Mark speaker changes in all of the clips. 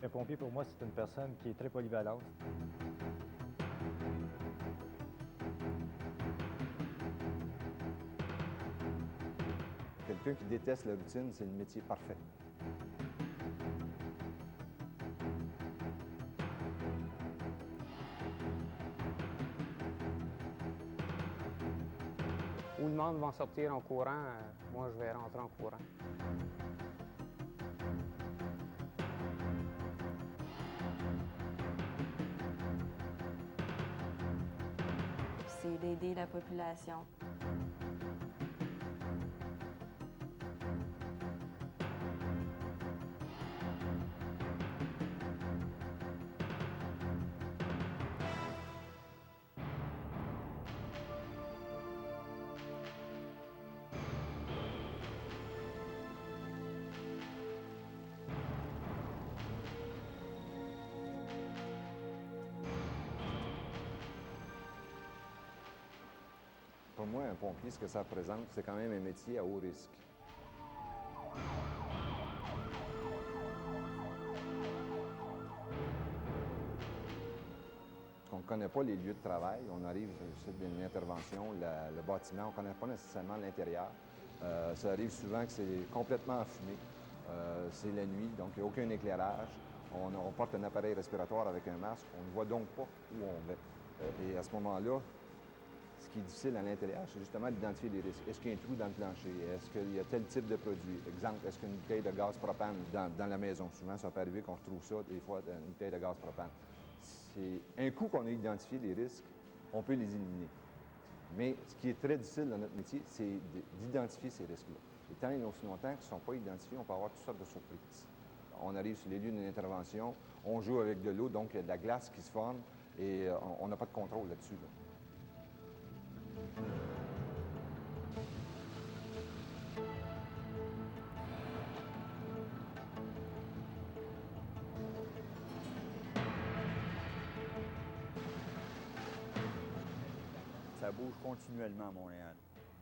Speaker 1: qu'un pompier, pour moi, c'est une personne qui est très polyvalente.
Speaker 2: Quelqu'un qui déteste la routine, c'est le métier parfait.
Speaker 3: Où le monde va sortir en courant, moi, je vais rentrer en courant.
Speaker 4: C'est d'aider la population.
Speaker 2: Pour moi, un pompier, ce que ça représente, c'est quand même un métier à haut risque. On ne connaît pas les lieux de travail. On arrive sur une intervention, le bâtiment, on ne connaît pas nécessairement l'intérieur. Ça arrive souvent que c'est complètement enfumé. C'est la nuit, donc il n'y a aucun éclairage. On porte un appareil respiratoire avec un masque. On ne voit donc pas où on va. Et à ce moment-là, ce qui est difficile à l'intérieur, c'est justement d'identifier les risques. Est-ce qu'il y a un trou dans le plancher? Est-ce qu'il y a tel type de produit? Exemple, est-ce qu'il y a une bouteille de gaz propane dans la maison? Souvent, ça peut arriver qu'on retrouve ça, des fois, dans une bouteille de gaz propane. C'est un coup qu'on a identifié les risques, on peut les éliminer. Mais ce qui est très difficile dans notre métier, c'est d'identifier ces risques-là. Et tant et aussi longtemps qu'ils ne sont pas identifiés, on peut avoir toutes sortes de surprises. On arrive sur les lieux d'une intervention, on joue avec de l'eau, donc il y a de la glace qui se forme et on n'a pas de contrôle là-dessus.
Speaker 5: Ça bouge continuellement à Montréal.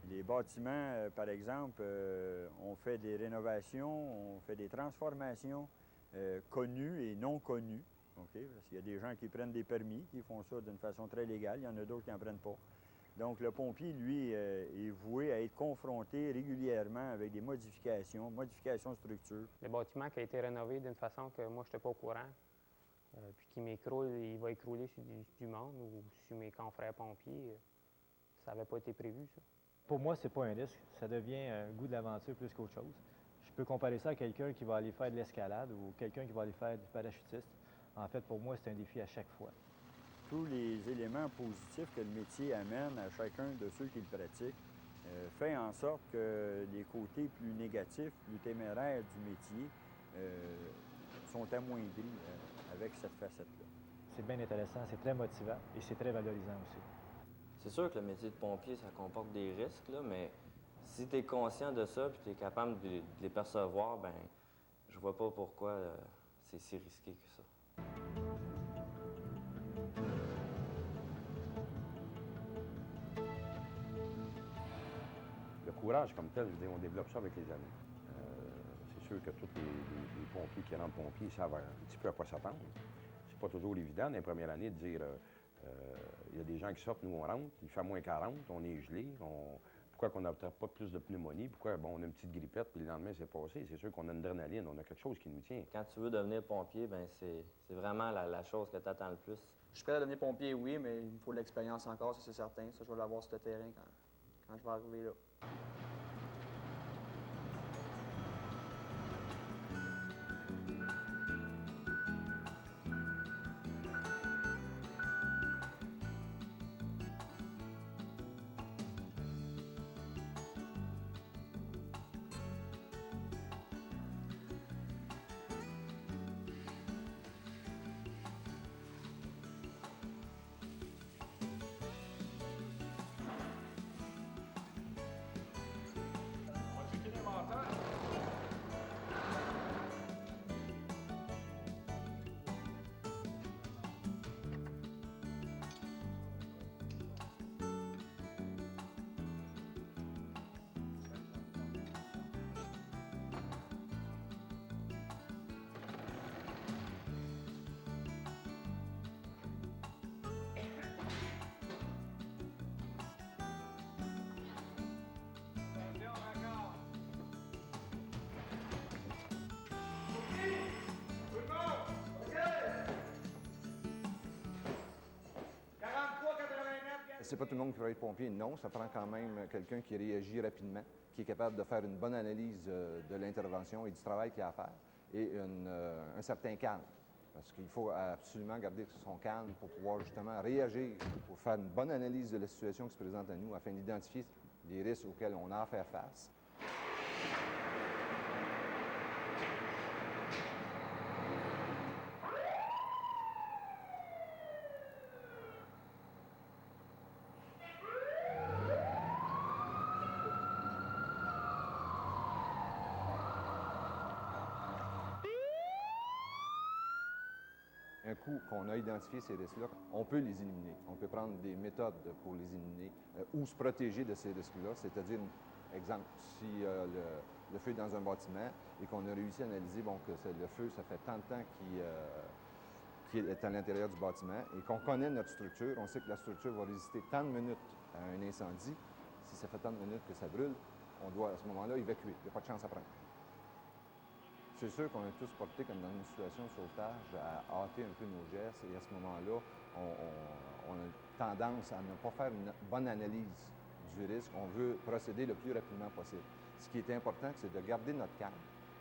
Speaker 5: Les bâtiments, par exemple, on fait des rénovations, on fait des transformations connues et non connues. Okay? Parce qu'il y a des gens qui prennent des permis, qui font ça d'une façon très légale. Il y en a d'autres qui n'en prennent pas. Donc, le pompier, lui, est voué à être confronté régulièrement avec des modifications de structure.
Speaker 3: Le bâtiment qui a été rénové d'une façon que moi, je n'étais pas au courant, puis qui m'écroule, il va écrouler sur du monde ou sur mes confrères pompiers. Ça n'avait pas été prévu, ça.
Speaker 1: Pour moi, c'est pas un risque. Ça devient un goût de l'aventure plus qu'autre chose. Je peux comparer ça à quelqu'un qui va aller faire de l'escalade ou quelqu'un qui va aller faire du parachutiste. En fait, pour moi, c'est un défi à chaque fois.
Speaker 5: Tous les éléments positifs que le métier amène à chacun de ceux qui le pratiquent fait en sorte que les côtés plus négatifs, plus téméraires du métier sont amoindris avec cette facette-là.
Speaker 1: C'est bien intéressant, c'est très motivant et c'est très valorisant aussi.
Speaker 6: C'est sûr que le métier de pompier, ça comporte des risques, là, mais si tu es conscient de ça et tu es capable de les percevoir, ben je vois pas pourquoi c'est si risqué que ça.
Speaker 7: Le courage comme tel, je veux dire, on développe ça avec les années. C'est sûr que tous les pompiers qui rentrent pompiers savent un petit peu à quoi s'attendre. C'est pas toujours évident dans les premières années de dire il y a des gens qui sortent, nous on rentre, il fait moins 40, on est gelé, pourquoi qu'on n'a pas plus de pneumonie, pourquoi on a une petite grippette, puis le lendemain c'est passé. C'est sûr qu'on a une adrénaline, on a quelque chose qui nous tient.
Speaker 6: Quand tu veux devenir pompier, ben c'est vraiment la chose que tu attends le plus.
Speaker 8: Je suis prêt à devenir pompier, oui, mais il me faut de l'expérience encore, ça c'est certain. Ça, je vais l'avoir sur le terrain quand je vais arriver là.
Speaker 2: C'est pas tout le monde qui va être pompier, non. Ça prend quand même quelqu'un qui réagit rapidement, qui est capable de faire une bonne analyse de l'intervention et du travail qu'il y a à faire, et un certain calme. Parce qu'il faut absolument garder son calme pour pouvoir justement réagir, pour faire une bonne analyse de la situation qui se présente à nous, afin d'identifier les risques auxquels on a à faire face. Un coup qu'on a identifié ces risques-là, on peut les éliminer. On peut prendre des méthodes pour les éliminer ou se protéger de ces risques-là. C'est-à-dire, exemple, si le feu est dans un bâtiment et qu'on a réussi à analyser que le feu, ça fait tant de temps qu'il est à l'intérieur du bâtiment et qu'on connaît notre structure, on sait que la structure va résister tant de minutes à un incendie. Si ça fait tant de minutes que ça brûle, on doit à ce moment-là évacuer. Il n'y a pas de chance à prendre. C'est sûr qu'on est tous portés, comme dans une situation de sauvetage, à hâter un peu nos gestes et à ce moment-là, on a tendance à ne pas faire une bonne analyse du risque. On veut procéder le plus rapidement possible. Ce qui est important, c'est de garder notre calme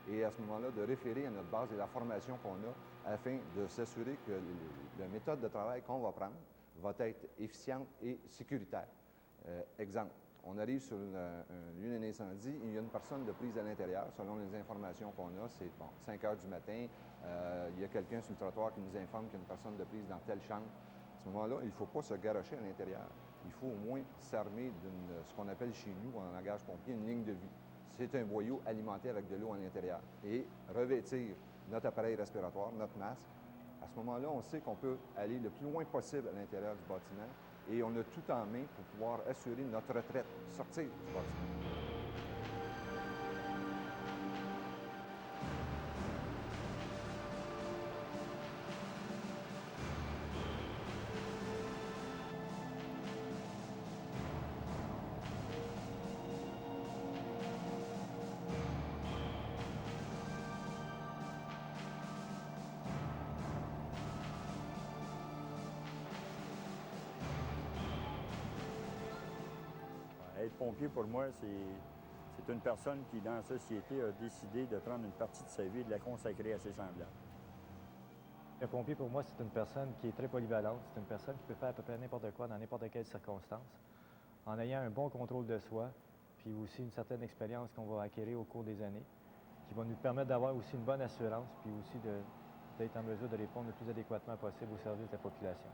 Speaker 2: et à ce moment-là, de référer à notre base et la formation qu'on a afin de s'assurer que la méthode de travail qu'on va prendre va être efficiente et sécuritaire. Exemple. On arrive sur un lieu d'incendie, il y a une personne de prise à l'intérieur. Selon les informations qu'on a, c'est 5 heures du matin, il y a quelqu'un sur le trottoir qui nous informe qu'il y a une personne de prise dans telle chambre. À ce moment-là, il ne faut pas se garrocher à l'intérieur. Il faut au moins s'armer d'une, ce qu'on appelle chez nous, en langage pompier, une ligne de vue. C'est un boyau alimenté avec de l'eau à l'intérieur. Et revêtir notre appareil respiratoire, notre masque. À ce moment-là, on sait qu'on peut aller le plus loin possible à l'intérieur du bâtiment. Et on a tout en main pour pouvoir assurer notre retraite, sortir du bâtiment.
Speaker 5: Être pompier, pour moi, c'est une personne qui, dans la société, a décidé de prendre une partie de sa vie et de la consacrer à ses semblables.
Speaker 1: Un pompier, pour moi, c'est une personne qui est très polyvalente. C'est une personne qui peut faire à peu près n'importe quoi dans n'importe quelle circonstance, en ayant un bon contrôle de soi, puis aussi une certaine expérience qu'on va acquérir au cours des années, qui va nous permettre d'avoir aussi une bonne assurance, puis aussi d'être en mesure de répondre le plus adéquatement possible au service de la population.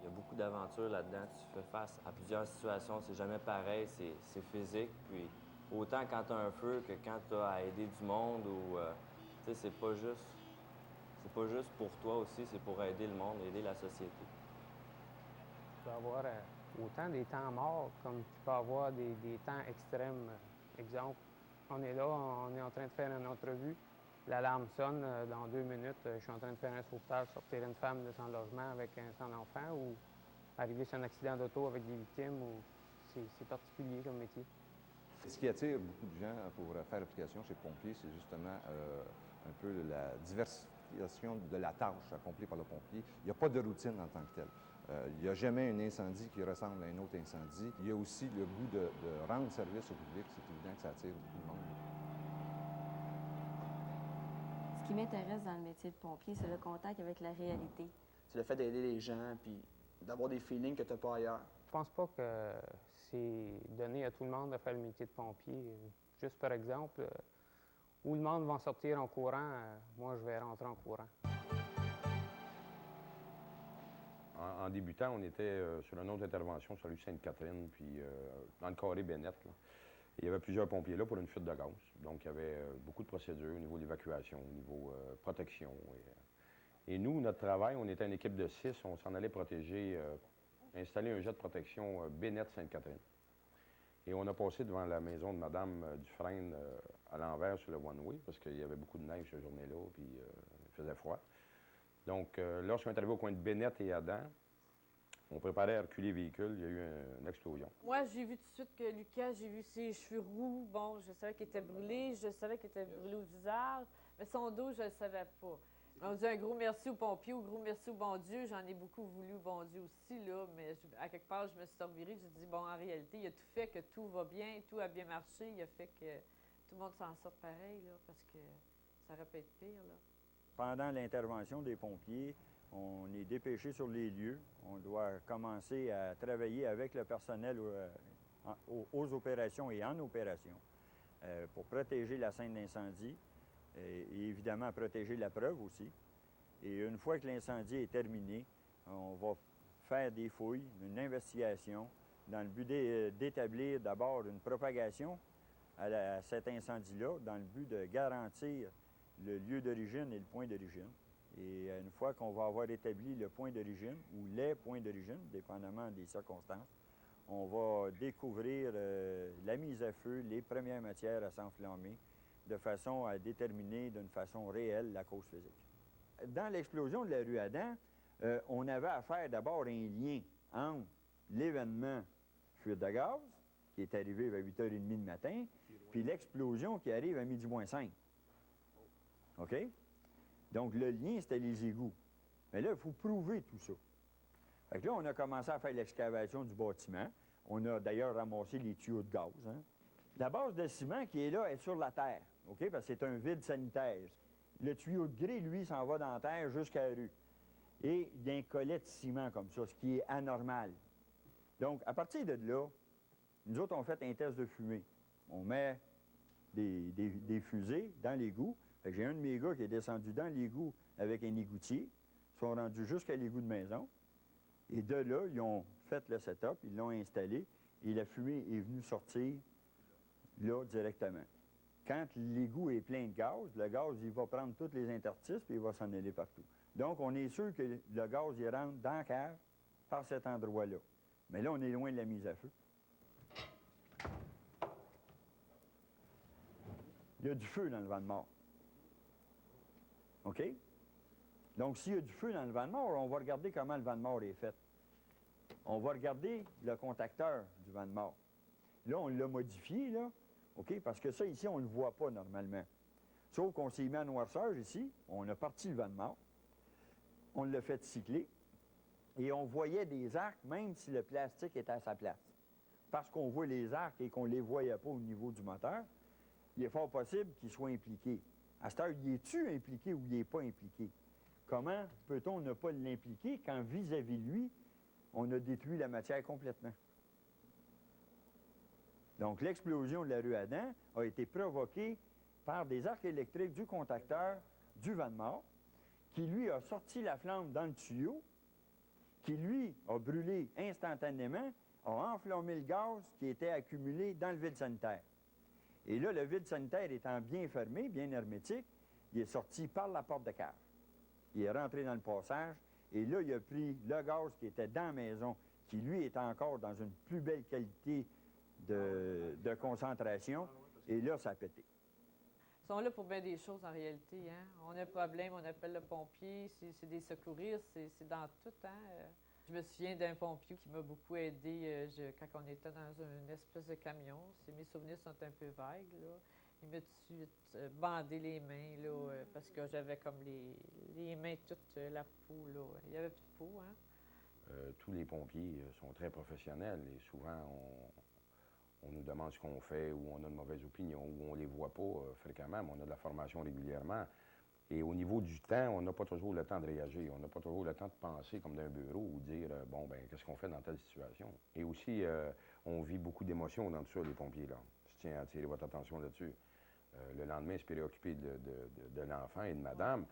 Speaker 6: Il y a beaucoup d'aventures là-dedans. Tu fais face à plusieurs situations. C'est jamais pareil. C'est physique. Puis autant quand tu as un feu que quand tu as à aider du monde ou... tu sais, c'est pas juste pour toi aussi, c'est pour aider le monde, aider la société.
Speaker 3: Tu peux avoir autant des temps morts comme tu peux avoir des temps extrêmes. Exemple, on est là, on est en train de faire une entrevue. L'alarme sonne, dans 2 minutes, je suis en train de faire un sauvetage, sortir une femme de son logement avec son enfant ou arriver sur un accident d'auto avec des victimes. C'est particulier comme métier.
Speaker 2: Ce qui attire beaucoup de gens pour faire application chez le pompier, c'est justement un peu la diversification de la tâche accomplie par le pompier. Il n'y a pas de routine en tant que telle. Il n'y a jamais un incendie qui ressemble à un autre incendie. Il y a aussi le goût de rendre service au public. C'est évident que ça attire beaucoup de monde.
Speaker 4: Ce qui m'intéresse dans le métier de pompier, c'est le contact avec la réalité.
Speaker 8: C'est le fait d'aider les gens, puis d'avoir des feelings que tu n'as pas ailleurs.
Speaker 3: Je pense pas que c'est donné à tout le monde de faire le métier de pompier. Juste par exemple, où le monde va sortir en courant, moi je vais rentrer en courant.
Speaker 7: En débutant, on était sur une autre intervention sur la rue Sainte-Catherine, puis dans le carré Bennett. Là. Il y avait plusieurs pompiers là pour une fuite de gaz. Donc, il y avait beaucoup de procédures au niveau de l'évacuation, au niveau protection. Et nous, notre travail, on était une équipe de 6. On s'en allait protéger, installer un jet de protection Bennett Sainte-Catherine. Et on a passé devant la maison de Mme Dufresne à l'envers sur le one-way, parce qu'il y avait beaucoup de neige cette journée-là, puis il faisait froid. Donc, lorsqu'on est arrivé au coin de Bennett et Adam, on préparait à reculer le véhicule, il y a eu une explosion.
Speaker 9: Moi, j'ai vu tout de suite que Lucas, j'ai vu ses cheveux roux. Bon, je savais qu'il était brûlé, je savais qu'il était brûlé au visage, mais son dos, je ne le savais pas. On dit un gros merci aux pompiers, un gros merci au bon Dieu. J'en ai beaucoup voulu au bon Dieu aussi, là, mais à quelque part, je me suis revirée. J'ai dit, bon, en réalité, il a tout fait que tout va bien, tout a bien marché. Il a fait que tout le monde s'en sorte pareil, là, parce que ça aurait pu être pire, là.
Speaker 5: Pendant l'intervention des pompiers, on est dépêché sur les lieux. On doit commencer à travailler avec le personnel aux opérations et en opération pour protéger la scène d'incendie et évidemment protéger la preuve aussi. Et une fois que l'incendie est terminé, on va faire des fouilles, une investigation dans le but d'établir d'abord une propagation à cet incendie-là, dans le but de garantir le lieu d'origine et le point d'origine. Et une fois qu'on va avoir établi le point d'origine ou les points d'origine, dépendamment des circonstances, on va découvrir la mise à feu, les premières matières à s'enflammer, de façon à déterminer d'une façon réelle la cause physique. Dans l'explosion de la rue Adam, on avait à faire d'abord un lien entre l'événement fuite de gaz, qui est arrivé à 8h30 le matin, puis l'explosion qui arrive à midi moins 5. OK? Donc, le lien, c'était les égouts. Mais là, il faut prouver tout ça. Fait que là, on a commencé à faire l'excavation du bâtiment. On a d'ailleurs ramassé les tuyaux de gaz. Hein? La base de ciment qui est là est sur la terre, OK? Parce que c'est un vide sanitaire. Le tuyau de grès, lui, s'en va dans la terre jusqu'à la rue. Et il y a un collet de ciment comme ça, ce qui est anormal. Donc, à partir de là, nous autres, on fait un test de fumée. On met des fusées dans l'égout. Fait que j'ai un de mes gars qui est descendu dans l'égout avec un égoutier. Ils sont rendus jusqu'à l'égout de maison. Et de là, ils ont fait le setup, ils l'ont installé, et la fumée est venue sortir là directement. Quand l'égout est plein de gaz, le gaz, il va prendre tous les interstices puis il va s'en aller partout. Donc, on est sûr que le gaz, il rentre dans la cave par cet endroit-là. Mais là, on est loin de la mise à feu. Il y a du feu dans le vent de mort. OK? Donc, s'il y a du feu dans le vent de mort, on va regarder comment le vent de mort est fait. On va regarder le contacteur du vent de mort. Là, on l'a modifié, là, OK? Parce que ça, ici, on ne le voit pas normalement. Sauf qu'on s'est mis en noirceur ici, on a parti le vent de mort, on l'a fait cycler, et on voyait des arcs, même si le plastique était à sa place. Parce qu'on voit les arcs et qu'on ne les voyait pas au niveau du moteur, il est fort possible qu'il soit impliqué. À cette heure, il est-tu impliqué ou il n'est pas impliqué? Comment peut-on ne pas l'impliquer quand vis-à-vis de lui, on a détruit la matière complètement? Donc, l'explosion de la rue Adam a été provoquée par des arcs électriques du contacteur du vent de mort, qui, lui, a sorti la flamme dans le tuyau, qui, lui, a brûlé instantanément, a enflammé le gaz qui était accumulé dans le vide sanitaire. Et là, le vide sanitaire étant bien fermé, bien hermétique, il est sorti par la porte de cave. Il est rentré dans le passage, et là, il a pris le gaz qui était dans la maison, qui, lui, était encore dans une plus belle qualité de concentration, et là, ça a pété.
Speaker 9: Ils sont là pour bien des choses, en réalité, hein. On a un problème, on appelle le pompier, c'est des secouristes, c'est dans tout, hein. Je me souviens d'un pompier qui m'a beaucoup aidé quand on était dans une espèce de camion. Mes souvenirs sont un peu vagues, là. Il m'a tout de suite bandé les mains, là, parce que j'avais comme les mains toutes la peau, là. Il n'y avait plus de peau, hein.
Speaker 7: Tous les pompiers sont très professionnels et souvent, on nous demande ce qu'on fait ou on a de mauvaises opinions ou on ne les voit pas fréquemment, mais on a de la formation régulièrement. Et au niveau du temps, on n'a pas toujours le temps de réagir. On n'a pas toujours le temps de penser comme d'un bureau ou dire, bon, ben qu'est-ce qu'on fait dans telle situation? Et aussi, on vit beaucoup d'émotions dans tout ça, les pompiers, là. Je tiens à attirer votre attention là-dessus. Le lendemain, se préoccuper de l'enfant et de madame,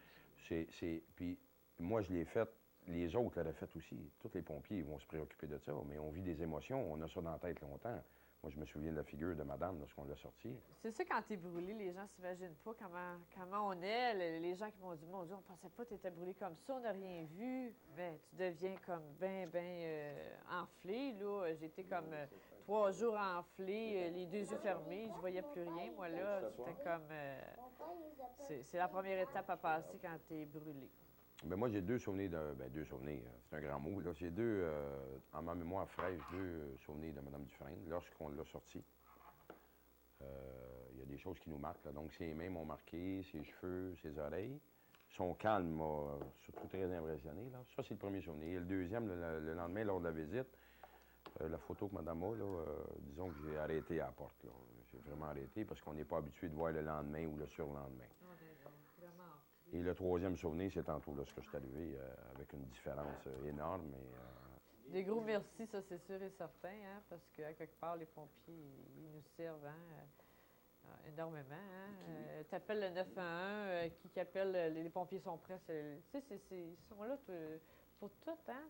Speaker 7: puis moi, je l'ai fait, les autres l'auraient fait aussi. Tous les pompiers vont se préoccuper de ça, mais on vit des émotions, on a ça dans la tête longtemps. Moi, je me souviens de la figure de madame lorsqu'on l'a sortie.
Speaker 9: C'est ça, quand t'es brûlé, les gens s'imaginent pas comment on est. Les gens qui m'ont dit, mon Dieu, on pensait pas que t'étais brûlé comme ça, on n'a rien vu. Ben, tu deviens comme ben enflé, là. J'étais comme 3 jours enflé, les 2 yeux fermés, je voyais plus rien. Moi, là, j'étais comme... c'est la première étape à passer quand t'es brûlé.
Speaker 7: Bien, moi, j'ai 2 souvenirs deux souvenirs, c'est un grand mot, là. J'ai en ma mémoire fraîche, 2 souvenirs de Mme Dufresne lorsqu'on l'a sortie. Il y a des choses qui nous marquent, là. Donc, ses mains m'ont marqué, ses cheveux, ses oreilles. son calme m'a surtout très impressionné. Là. Ça, c'est le premier souvenir. Et le deuxième, le lendemain, lors de la visite, la photo que Mme a, là, disons que j'ai arrêté à la porte. Là. J'ai vraiment arrêté parce qu'on n'est pas habitué de voir le lendemain ou le surlendemain. Et le troisième souvenir, c'est tantôt lorsque je suis arrivé avec une différence énorme.
Speaker 9: Des gros merci, ça c'est sûr et certain, hein, parce qu'à quelque part, les pompiers, ils nous servent énormément. Hein. Tu appelles le 911, qui appelle, les pompiers sont prêts. Tu sais, ils sont là pour tout, hein?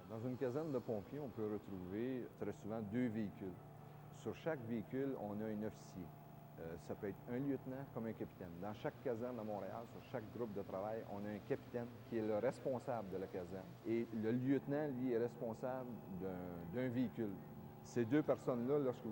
Speaker 2: Dans une caserne de pompiers, on peut retrouver très souvent 2 véhicules. Sur chaque véhicule, on a un officier. Ça peut être un lieutenant comme un capitaine. Dans chaque caserne à Montréal, sur chaque groupe de travail, on a un capitaine qui est le responsable de la caserne. Et le lieutenant, lui, est responsable d'un véhicule. Ces 2 personnes-là, lorsque